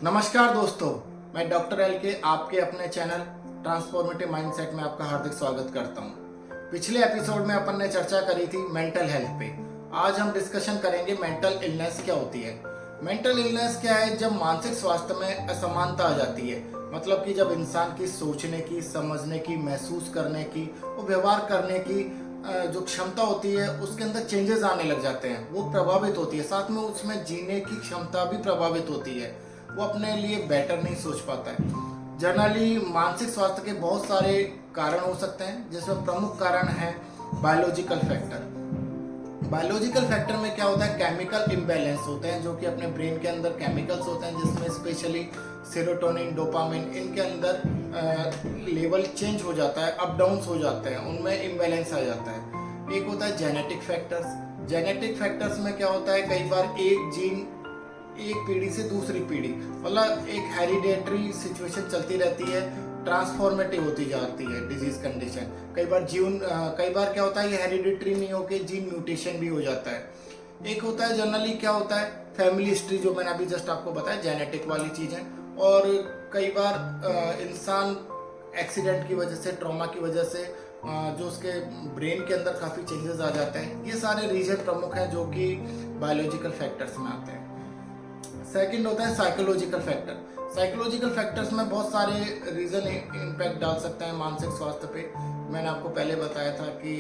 नमस्कार दोस्तों, मैं डॉक्टर एल के आपके अपने चैनल ट्रांसफॉर्मेटिव माइंडसेट में आपका हार्दिक स्वागत करता हूं। पिछले एपिसोड में अपन ने चर्चा करी थी मेंटल हेल्थ पे। आज हम डिस्कशन करेंगे मेंटल इलनेस क्या होती है। मेंटल इलनेस क्या है? जब मानसिक स्वास्थ्य में असमानता आ जाती है, मतलब कि जब इंसान की सोचने की, समझने की, महसूस करने की और व्यवहार करने की जो क्षमता होती है उसके अंदर चेंजेस आने लग जाते हैं, वो प्रभावित होती है। साथ में उसमें जीने की क्षमता भी प्रभावित होती है, वो अपने लिए बेटर नहीं सोच पाता है। जनरली मानसिक स्वास्थ्य के बहुत सारे कारण हो सकते हैं, जिसमें प्रमुख कारण है बायोलॉजिकल फैक्टर। बायोलॉजिकल फैक्टर में क्या होता है? केमिकल इम्बैलेंस होते हैं, जो कि अपने ब्रेन के अंदर केमिकल्स होते हैं, जिसमें स्पेशली सेरोटोनिन, डोपामिन, इनके अंदर लेवल चेंज हो जाता है, अप डाउन हो जाते हैं, उनमें इम्बैलेंस आ जाता है। एक होता है जेनेटिक फैक्टर्स। जेनेटिक फैक्टर्स में क्या होता है? कई बार एक जीन एक पीढ़ी से दूसरी पीढ़ी, मतलब एक हेरिडेटरी सिचुएशन चलती रहती है, ट्रांसफॉर्मेटिव होती जाती है डिजीज कंडीशन। कई बार क्या होता है, ये हेरिडेटरी नहीं होके जीन म्यूटेशन भी हो जाता है। एक होता है जनरली क्या होता है, फैमिली हिस्ट्री, जो मैंने अभी जस्ट आपको बताया, जेनेटिक वाली चीज है। और कई बार इंसान एक्सीडेंट की वजह से, ट्रॉमा की वजह से जो उसके ब्रेन के अंदर काफी चेंजेस आ जाते हैं। ये सारे रीजन प्रमुख हैं जो कि बायोलॉजिकल फैक्टर्स में आते हैं। सेकंड होता है साइकोलॉजिकल फैक्टर। साइकोलॉजिकल फैक्टर्स में बहुत सारे रीजन इम्पैक्ट डाल सकते हैं मानसिक स्वास्थ्य पे। मैंने आपको पहले बताया था कि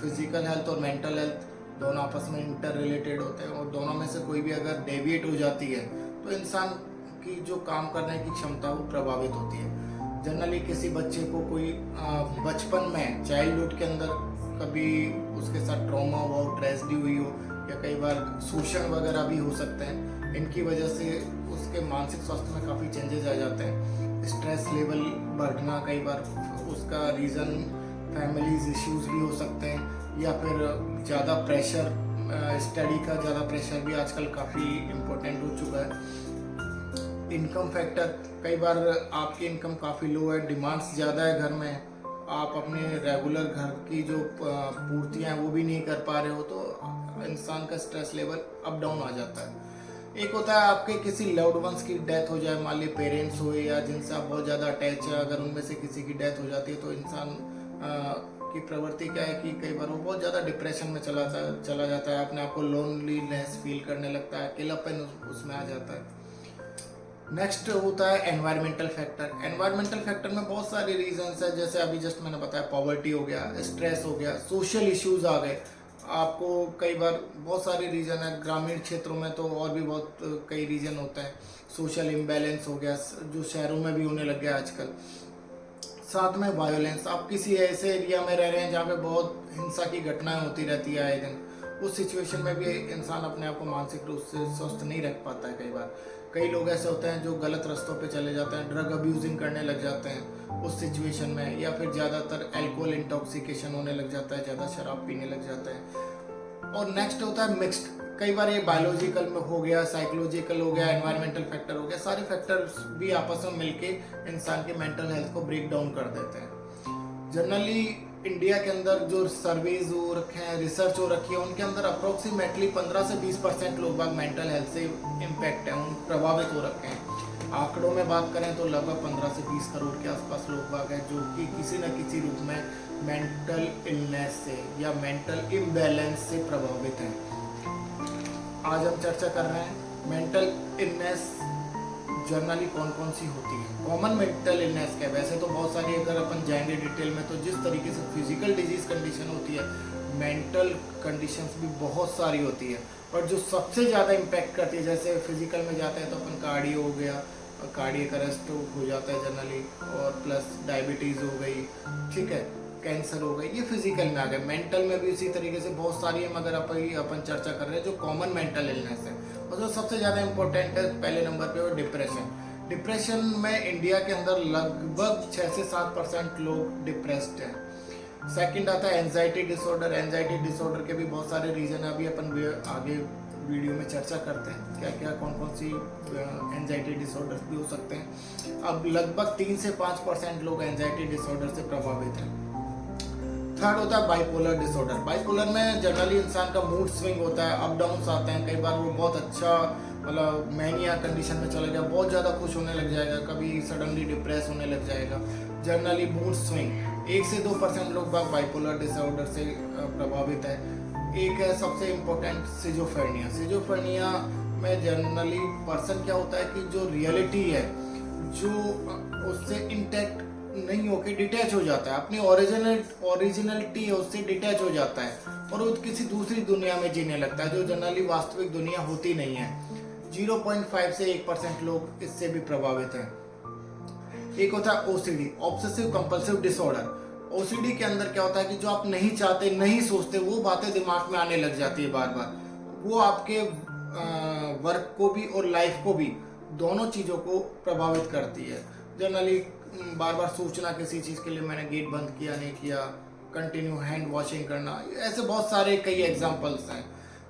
फिजिकल हेल्थ और मेंटल हेल्थ दोनों आपस में इंटर रिलेटेड होते हैं, और दोनों में से कोई भी अगर डेविएट हो जाती है तो इंसान की जो काम करने की क्षमता वो प्रभावित होती है। जनरली किसी बच्चे को कोई बचपन में, चाइल्डहुड के अंदर कभी उसके साथ ट्रॉमा हुआ हो, ट्रेजेडी हुई हो, या कई बार शोषण वगैरह भी हो सकते हैं। इनकी वजह से उसके मानसिक स्वास्थ्य में काफ़ी चेंजेस आ जाते हैं। स्ट्रेस लेवल बढ़ना, कई बार उसका रीज़न फैमिलीज इश्यूज भी हो सकते हैं, या फिर ज़्यादा प्रेशर, स्टडी का ज़्यादा प्रेशर भी आजकल काफ़ी इम्पोर्टेंट हो चुका है। इनकम फैक्टर, कई बार आपकी इनकम काफ़ी लो है, डिमांड्स ज़्यादा है घर में, आप अपने रेगुलर घर की जो पूर्तियाँ हैं वो भी नहीं कर पा रहे हो, तो इंसान का स्ट्रेस लेवल अप डाउन आ जाता है। एक होता है आपके किसी लव्ड वंस की डेथ हो जाए, मान ली पेरेंट्स हो या जिनसे आप बहुत ज़्यादा अटैच है, अगर उनमें से किसी की डेथ हो जाती है तो इंसान की प्रवृत्ति क्या है कि कई बार वो बहुत ज़्यादा डिप्रेशन में चला जाता है, अपने आप को लोनलीनेस फील करने लगता है, अकेलापन उसमें आ जाता है। नेक्स्ट होता है एनवायरमेंटल फैक्टर। एनवायरमेंटल फैक्टर में बहुत सारे रीजंस है, जैसे अभी जस्ट मैंने बताया, पॉवर्टी हो गया, स्ट्रेस हो गया, सोशल इश्यूज आ गए। आपको कई बार बहुत सारे रीजन है, ग्रामीण क्षेत्रों में तो और भी बहुत कई रीजन होते हैं। सोशल इम्बैलेंस हो गया, जो शहरों में भी होने लग गया आजकल। साथ में वायोलेंस, आप किसी ऐसे एरिया में रह रहे हैं जहाँ पे बहुत हिंसा की घटनाएं होती रहती है आए दिन, उस सिचुएशन में भी इंसान अपने आप को मानसिक रूप से स्वस्थ नहीं रख पाता है। कई बार कई लोग ऐसे होते हैं जो गलत रास्तों पे चले जाते हैं, ड्रग अब्यूजिंग करने लग जाते हैं उस सिचुएशन में, या फिर ज़्यादातर अल्कोहल इंटॉक्सिकेशन होने लग जाता है, ज़्यादा शराब पीने लग जाते हैं। और नेक्स्ट होता है मिक्स्ड। कई बार ये बायोलॉजिकल में हो गया, साइकोलॉजिकल हो गया, एनवायरमेंटल फैक्टर हो गया, सारे फैक्टर्स भी आपस में मिलके इंसान के मेंटल हेल्थ को ब्रेक डाउन कर देते हैं। जनरली इंडिया के अंदर जो सर्वेज हो रखे हैं, रिसर्च हो रखी है, उनके अंदर अप्रोक्सीमेटली 15 से 20% लोग बाग मेंटल हेल्थ से इम्पैक्ट है, उन प्रभावित हो रखे हैं। आंकड़ों में बात करें तो लगभग 15 से 20 करोड़ के आसपास लोग बाग हैं जो कि किसी न किसी रूप में मेंटल इलनेस से या मेंटल इम्बैलेंस से प्रभावित हैं। आज हम चर्चा कर रहे हैं मेंटल इलनेस जनरली कौन कौन सी होती है। कॉमन मेंटल इलनेस क्या है? वैसे तो बहुत सारी, अगर अपन जाएंगे डिटेल में, तो जिस तरीके से फिजिकल डिजीज कंडीशन होती है, मेंटल कंडीशंस भी बहुत सारी होती है। और जो सबसे ज़्यादा इम्पैक्ट करती है, जैसे फिजिकल में जाते हैं तो अपन कार्डियो हो गया, कार्डियक अरेस्ट हो जाता है जनरली, और प्लस डायबिटीज़ हो गई, ठीक है, कैंसर हो गई, ये फिजिकल में आ गए। मेंटल में भी इसी तरीके से बहुत सारी है, मगर अपन चर्चा कर रहे हैं जो कॉमन मेंटल इलनेस है। और जो सबसे ज़्यादा इंपॉर्टेंट है, पहले नंबर पे वो डिप्रेशन। डिप्रेशन में इंडिया के अंदर लगभग 6 से 7% लोग डिप्रेस्ड हैं। सेकंड आता है एंजाइटी डिसऑर्डर। एंजाइटी डिसऑर्डर के भी बहुत सारे रीजन है, अभी अपन आगे वीडियो में चर्चा करते हैं क्या क्या कौन कौन सी एंजाइटी डिसऑर्डर्स भी हो सकते हैं। अब लगभग 3 से 5% लोग एंजाइटी डिसऑर्डर से प्रभावित हैं। थर्ड होता है बाइपोलर डिसऑर्डर। बाइपोलर में जनरली इंसान का मूड स्विंग होता है, अप डाउन आते हैं। कई बार वो बहुत अच्छा मतलब मैनिया कंडीशन में चला गया, बहुत ज़्यादा खुश होने लग जाएगा, कभी सडनली डिप्रेस होने लग जाएगा। जनरली मूड स्विंग 1 से 2% लोग बाइपोलर डिसऑर्डर से प्रभावित है। एक है सबसे इम्पोर्टेंट सिजोफ्रेनिया। सिजोफ्रेनिया में जनरली पर्सन क्या होता है कि जो रियलिटी है जो उससे इंटैक्ट नहीं होके डिटैच हो जाता है, अपनी ओरिजिनलिटी है उससे डिटैच हो जाता है और वो किसी दूसरी दुनिया में जीने लगता है, जो जनरली वास्तविक दुनिया होती नहीं है। 0.5 से 1% लोग इससे भी प्रभावित हैं। एक होता है OCD, obsessive compulsive disorder. OCD के अंदर क्या होता है कि जो आप नहीं चाहते, नहीं सोचते, वो बातें दिमाग में आने लग जाती है बार बार। वो आपके वर्क को भी और लाइफ को भी, दोनों चीज़ों को प्रभावित करती है। जनरली बार बार सोचना किसी चीज़ के लिए, मैंने गेट बंद किया नहीं किया, कंटिन्यू हैंड वॉशिंग करना, ऐसे बहुत सारे कई एग्जांपल्स हैं।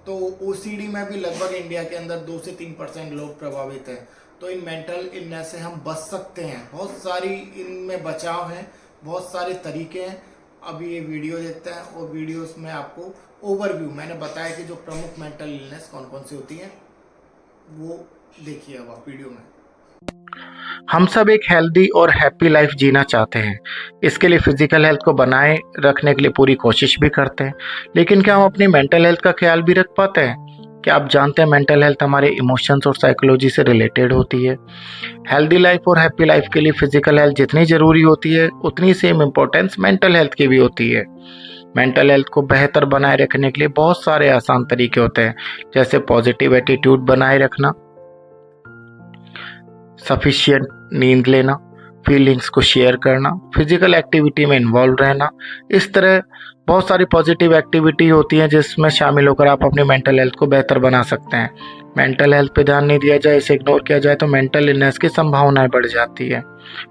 तो ओसीडी में भी लगभग इंडिया के अंदर 2 से 3% लोग प्रभावित हैं। तो इन मेंटल इलनेस से हम बच सकते हैं, बहुत सारी इनमें बचाव हैं, बहुत सारे तरीके हैं। अभी ये वीडियो देखते हैं और वीडियोस में आपको ओवरव्यू मैंने बताया कि जो प्रमुख मेंटल इलनेस कौन कौन सी होती हैं वो देखिए अब आप वीडियो में। हम सब एक हेल्दी और हैप्पी लाइफ जीना चाहते हैं। इसके लिए फिजिकल हेल्थ को बनाए रखने के लिए पूरी कोशिश भी करते हैं, लेकिन क्या हम अपनी मेंटल हेल्थ का ख्याल भी रख पाते हैं? क्या आप जानते हैं मेंटल हेल्थ हमारे इमोशंस और साइकोलॉजी से रिलेटेड होती है। हेल्दी लाइफ और हैप्पी लाइफ के लिए फिजिकल हेल्थ जितनी ज़रूरी होती है उतनी सेम इम्पोर्टेंस मेंटल हेल्थ की भी होती है। मेंटल हेल्थ को बेहतर बनाए रखने के लिए बहुत सारे आसान तरीके होते हैं, जैसे पॉजिटिव एटीट्यूड बनाए रखना, सफिशिएंट नींद लेना, फीलिंग्स को शेयर करना, फिजिकल एक्टिविटी में इन्वॉल्व रहना। इस तरह बहुत सारी पॉजिटिव एक्टिविटी होती हैं जिसमें शामिल होकर आप अपनी मेंटल हेल्थ को बेहतर बना सकते हैं। मेंटल हेल्थ पे ध्यान नहीं दिया जाए, इसे इग्नोर किया जाए तो मेंटल इलनेस की संभावनाएं बढ़ जाती है।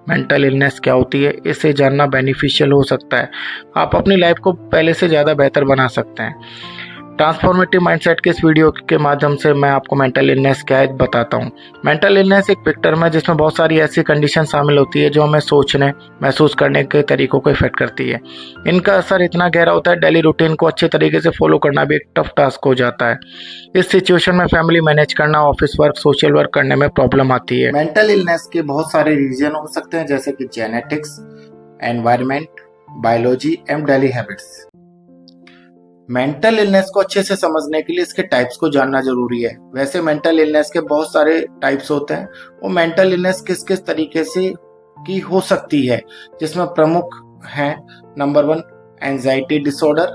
मेंटल इलनेस क्या होती है, इसे जानना बेनिफिशियल हो सकता है। आप अपनी लाइफ को पहले से ज़्यादा बेहतर बना सकते हैं। ट्रांसफॉर्मेटिव माइंडसेट के इस वीडियो के माध्यम से मैं आपको मेंटल इलनेस क्या है बताता हूँ। मेंटल इलनेस एक पिक्चर में जिसमें बहुत सारी ऐसी कंडीशन शामिल होती है जो हमें सोचने, महसूस करने के तरीकों को इफेक्ट करती है। इनका असर इतना गहरा होता है, डेली रूटीन को अच्छे तरीके से फॉलो करना भी एक टफ टास्क हो जाता है। इस सिचुएशन में फैमिली मैनेज करना, ऑफिस वर्क, सोशल वर्क करने में प्रॉब्लम आती है। मेंटल इलनेस के बहुत सारे रीजन हो सकते हैं, जैसे कि genetics, environment, biology and daily habits. Mental illness को अच्छे से समझने के लिए इसके टाइप्स को जानना जरूरी है। वैसे मेंटल इलनेस के बहुत सारे टाइप्स होते हैं। वो मेंटल इलनेस किस किस तरीके से की हो सकती है, जिसमें प्रमुख हैं नंबर 1 एंजाइटी डिसऑर्डर।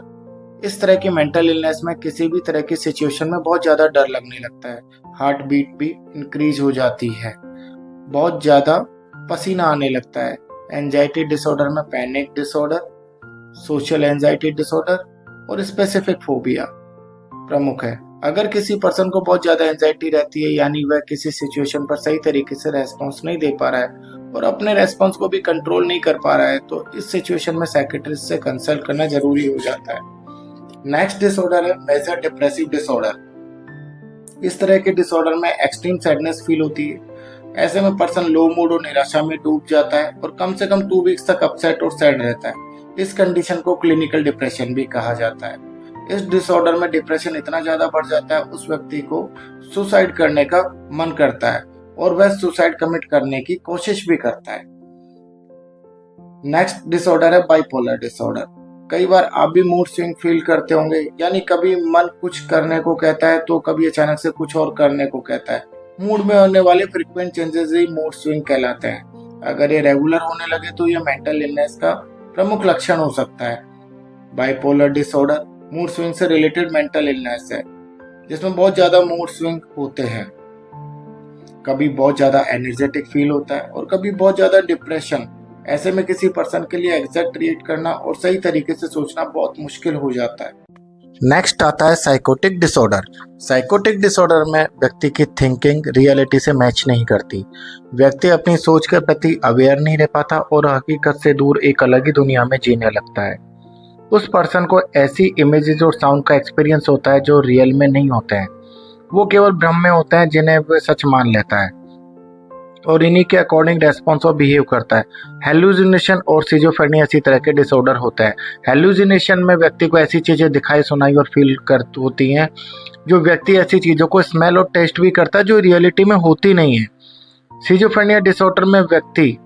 इस तरह की मेंटल इलनेस में किसी भी तरह की सिचुएशन में बहुत ज़्यादा डर लगने लगता है, हार्ट बीट भी इंक्रीज हो जाती है, बहुत ज़्यादा पसीना आने लगता है। एंजाइटी डिसऑर्डर में panic disorder, social anxiety disorder और स्पेसिफिक फोबिया प्रमुख है। अगर किसी पर्सन को बहुत ज्यादा एंजाइटी रहती है, यानी वह किसी सिचुएशन पर सही तरीके से रेस्पॉन्स नहीं दे पा रहा है और अपने रेस्पॉन्स को भी कंट्रोल नहीं कर पा रहा है, तो इस सिचुएशन में साइकियाट्रिस्ट से कंसल्ट करना जरूरी हो जाता है। नेक्स्ट डिसऑर्डर है मेजर डिप्रेसिव डिसऑर्डर। इस तरह के डिसऑर्डर में एक्सट्रीम सैडनेस फील होती है। ऐसे में पर्सन लो मूड और निराशा में डूब जाता है और कम से कम 2 वीक्स तक अपसेट और सैड रहता है। इस कंडीशन को क्लिनिकल डिप्रेशन भी कहा जाता है। इस डिसऑर्डर में डिप्रेशन इतना ज्यादा बढ़ जाता है उस व्यक्ति को सुसाइड करने का मन करता है और वह सुसाइड कमिट करने की कोशिश भी करता है। नेक्स्ट डिसऑर्डर है बाइपोलर डिसऑर्डर। कई बार आप भी मूड स्विंग फील करते होंगे, यानी कभी मन कुछ करने को कहता है तो कभी अचानक से कुछ और करने को कहता है। मूड में होने वाले फ्रीक्वेंट चेंजेस ही मूड स्विंग कहलाते हैं। अगर ये रेगुलर होने लगे तो ये मेंटल इलनेस का प्रमुख लक्षण हो सकता है। बाइपोलर डिसऑर्डर मूड स्विंग से रिलेटेड मेंटल इलनेस है, जिसमें बहुत ज्यादा मूड स्विंग होते हैं। कभी बहुत ज्यादा एनर्जेटिक फील होता है और कभी बहुत ज्यादा डिप्रेशन। ऐसे में किसी पर्सन के लिए एग्जैक्ट रिएक्ट करना और सही तरीके से सोचना बहुत मुश्किल हो जाता है। नेक्स्ट आता है साइकोटिक डिसऑर्डर। साइकोटिक डिसऑर्डर में व्यक्ति की थिंकिंग रियलिटी से मैच नहीं करती। व्यक्ति अपनी सोच के प्रति अवेयर नहीं रह पाता और हकीकत से दूर एक अलग ही दुनिया में जीने लगता है। उस पर्सन को ऐसी इमेजेस और साउंड का एक्सपीरियंस होता है जो रियल में नहीं होते हैं। वो केवल भ्रम में होते हैं जिन्हें वह सच मान लेता है। और इन्हीं के अकॉर्डिंग रेस्पॉन्स और बिहेव करता है। हेलुसिनेशन और सिजोफ्रेनिया इसी तरह के डिसऑर्डर होता है। हेलुसिनेशन में व्यक्ति को ऐसी चीज़ें दिखाई सुनाई और फील कर होती हैं जो व्यक्ति ऐसी चीज़ों को स्मेल और टेस्ट भी करता है जो रियलिटी में होती नहीं है। सिजोफ्रेनिया डिसऑर्डर में व्यक्ति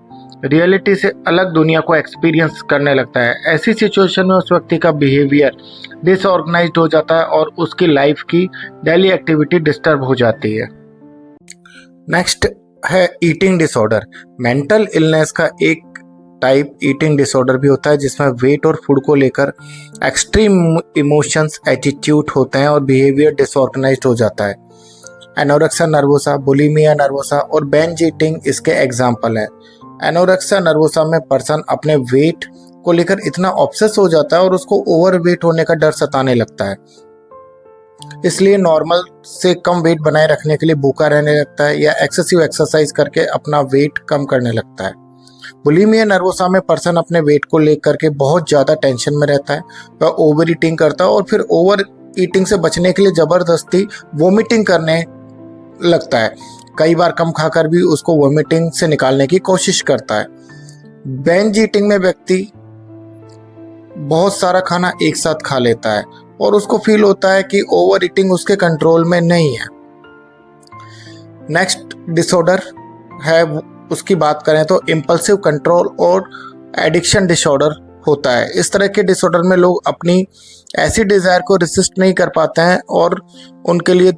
रियलिटी से अलग दुनिया को एक्सपीरियंस करने लगता है। ऐसी सिचुएशन में उस व्यक्ति का बिहेवियर डिसऑर्गेनाइज्ड हो जाता है और उसकी लाइफ की डेली एक्टिविटी डिस्टर्ब हो जाती है। नेक्स्ट है ईटिंग डिसऑर्डर। मेंटल इलनेस का एक टाइप ईटिंग डिसऑर्डर भी होता है जिसमें वेट और फूड को लेकर एक्सट्रीम इमोशंस एटीट्यूड होते हैं और बिहेवियर डिसऑर्गेनाइज्ड हो जाता है। एनोरेक्सिया नर्वोसा, बुलिमिया नर्वोसा और बेंज ईटिंग इसके एग्जाम्पल है। एनोरेक्सिया नर्वोसा में पर्सन अपने वेट को लेकर इतना ऑब्सेस हो जाता है और उसको ओवर वेट होने का डर सताने लगता है, इसलिए नॉर्मल से कम वेट बनाए रखने के लिए भूखा रहने लगता है या एक्सेसिव एक्सरसाइज करके अपना वेट कम करने लगता है। बुलिमिया नर्वोसा में पर्सन अपने वेट को लेकर के बहुत ज़्यादा टेंशन में रहता है, वह ओवर ईटिंग करता है और फिर ओवर ईटिंग से बचने के लिए ज़बरदस्ती वोमिटिंग करने लगता है। कई बार कम खाकर भी उसको वोमिटिंग से निकालने की कोशिश करता है। बेंज ईटिंग में व्यक्ति बहुत सारा खाना एक साथ खा लेता है और उसको फील होता है कि ओवर ईटिंग उसके कंट्रोल में नहीं है। नेक्स्ट डिसऑर्डर है, उसकी बात करें तो इम्पल्सिव कंट्रोल और एडिक्शन डिसऑर्डर होता है। इस तरह के डिसऑर्डर में लोग अपनी ऐसी डिज़ायर को रेसिस्ट नहीं कर पाते हैं और उनके लिए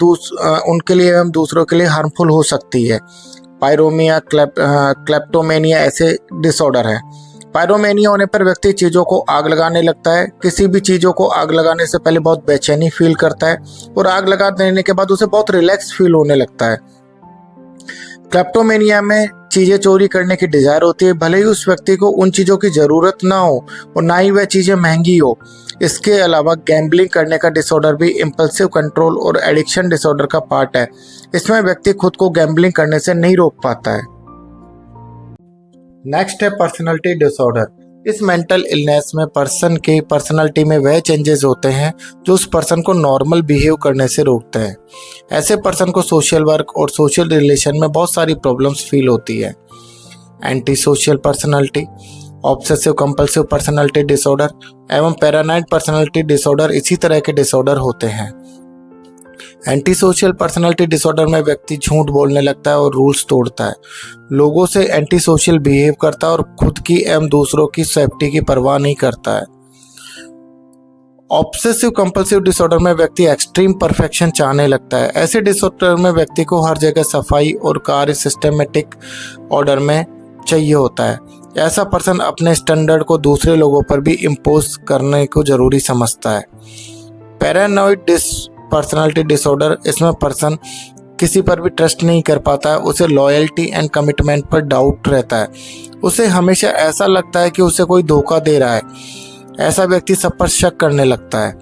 एवं दूसरों के लिए हार्मफुल हो सकती है। पायरोमिया, क्लेप्टोमेनिया ऐसे डिसऑर्डर हैं। पायरोमेनिया होने पर व्यक्ति चीज़ों को आग लगाने लगता है। किसी भी चीज़ों को आग लगाने से पहले बहुत बेचैनी फील करता है और आग लगा देने के बाद उसे बहुत रिलैक्स फील होने लगता है। क्लेप्टोमेनिया में चीज़ें चोरी करने की डिज़ायर होती है, भले ही उस व्यक्ति को उन चीज़ों की ज़रूरत ना हो और ना ही वह चीज़ें महंगी हो। इसके अलावा गैम्बलिंग करने का डिसऑर्डर भी इम्पल्सिव कंट्रोल और एडिक्शन डिसऑर्डर का पार्ट है। इसमें व्यक्ति खुद को गैम्बलिंग करने से नहीं रोक पाता है। नेक्स्ट है पर्सनालिटी डिसऑर्डर। इस मेंटल इलनेस में पर्सन के पर्सनालिटी में वह चेंजेस होते हैं जो उस पर्सन को नॉर्मल बिहेव करने से रोकते हैं। ऐसे पर्सन को सोशल वर्क और सोशल रिलेशन में बहुत सारी प्रॉब्लम्स फील होती है। Anti social personality, obsessive compulsive personality disorder एवं पैरानॉइड पर्सनालिटी डिसऑर्डर इसी तरह के डिसऑर्डर होते हैं। एंटी सोशल पर्सनालिटी डिसऑर्डर में व्यक्ति झूठ बोलने लगता है और रूल्स तोड़ता है, लोगों से एंटी सोशल बिहेव करता है और खुद की एवं दूसरों की सेफ्टी की परवाह नहीं करता है। ऑब्सेसिव कंपल्सिव डिसऑर्डर में व्यक्ति एक्सट्रीम परफेक्शन चाहने लगता है। ऐसे डिसऑर्डर में व्यक्ति को हर जगह सफाई और कार्य सिस्टमेटिक ऑर्डर में चाहिए होता है। ऐसा पर्सन अपने स्टैंडर्ड को दूसरे लोगों पर भी इम्पोज करने को जरूरी समझता है। पैरानॉइड पर्सनालिटी डिसऑर्डर, इसमें पर्सन किसी पर भी ट्रस्ट नहीं कर पाता है, उसे लॉयल्टी एंड कमिटमेंट पर डाउट रहता है, उसे हमेशा ऐसा लगता है कि उसे कोई धोखा दे रहा है। ऐसा व्यक्ति सब पर शक करने लगता है।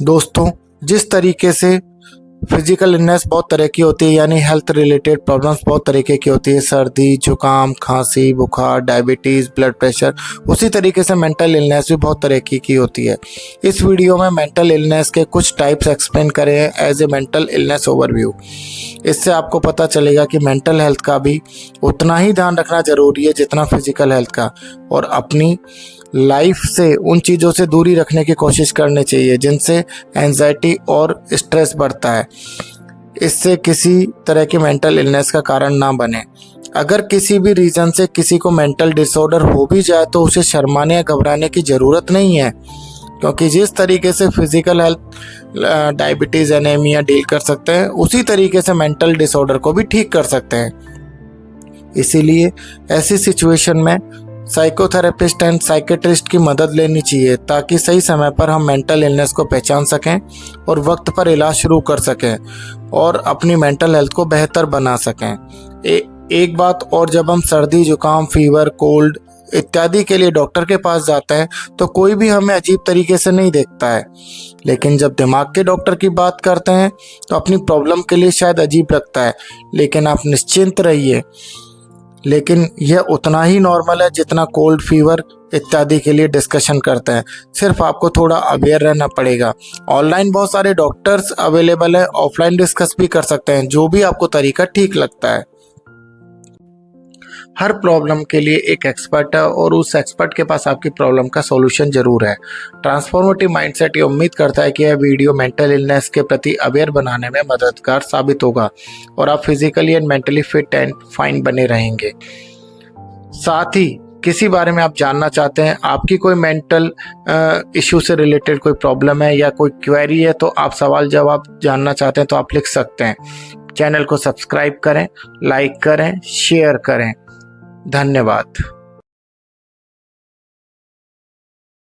दोस्तों, जिस तरीके से फिजिकल इलनेस बहुत तरह की होती है, यानी हेल्थ रिलेटेड प्रॉब्लम्स बहुत तरीके की होती है, सर्दी, जुकाम, खांसी, बुखार, डायबिटीज़, ब्लड प्रेशर, उसी तरीके से मेंटल इलनेस भी बहुत तरह की होती है। इस वीडियो में मेंटल इलनेस के कुछ टाइप्स एक्सप्लेन करे हैं as a mental illness overview. इससे आपको पता चलेगा कि मेंटल हेल्थ का भी उतना ही ध्यान रखना ज़रूरी है जितना फिजिकल हेल्थ का, और अपनी लाइफ से उन चीज़ों से दूरी रखने की कोशिश करनी चाहिए जिनसे एंजाइटी और स्ट्रेस बढ़ता है। इससे किसी तरह की मेंटल इलनेस का कारण ना बने। अगर किसी भी रीज़न से किसी को मेंटल डिसऑर्डर हो भी जाए तो उसे शर्माने या घबराने की ज़रूरत नहीं है, क्योंकि जिस तरीके से physical health diabetes, anaemia deal कर सकते हैं, उसी तरीके से मेंटल डिसऑर्डर को भी ठीक कर सकते हैं। इसीलिए ऐसी सिचुएशन में साइकोथेरेपिस्ट एंड साइकेट्रिस्ट की मदद लेनी चाहिए ताकि सही समय पर हम मेंटल इलनेस को पहचान सकें और वक्त पर इलाज शुरू कर सकें और अपनी मेंटल हेल्थ को बेहतर बना सकें। एक बात और, जब हम सर्दी, जुकाम, फीवर, कोल्ड इत्यादि के लिए डॉक्टर के पास जाते हैं तो कोई भी हमें अजीब तरीके से नहीं देखता है, लेकिन जब दिमाग के डॉक्टर की बात करते हैं तो अपनी प्रॉब्लम के लिए शायद अजीब लगता है, लेकिन आप निश्चिंत रहिए, लेकिन यह उतना ही नॉर्मल है जितना कोल्ड, फीवर इत्यादि के लिए डिस्कशन करते हैं। सिर्फ आपको थोड़ा अवेयर रहना पड़ेगा। ऑनलाइन बहुत सारे डॉक्टर्स अवेलेबल है, ऑफलाइन डिस्कस भी कर सकते हैं, जो भी आपको तरीका ठीक लगता है। हर प्रॉब्लम के लिए एक एक्सपर्ट है और उस एक्सपर्ट के पास आपकी प्रॉब्लम का सॉल्यूशन जरूर है। ट्रांसफॉर्मेटिव माइंडसेट ये उम्मीद करता है कि यह वीडियो मेंटल इलनेस के प्रति अवेयर बनाने में मददगार साबित होगा और आप physically and mentally fit and fine बने रहेंगे। साथ ही किसी बारे में आप जानना चाहते हैं, आपकी कोई मेंटल इशू से रिलेटेड कोई प्रॉब्लम है या कोई क्वेरी है, तो आप सवाल जवाब जानना चाहते हैं तो आप लिख सकते हैं। चैनल को सब्सक्राइब करें, लाइक करें, शेयर करें। धन्यवाद।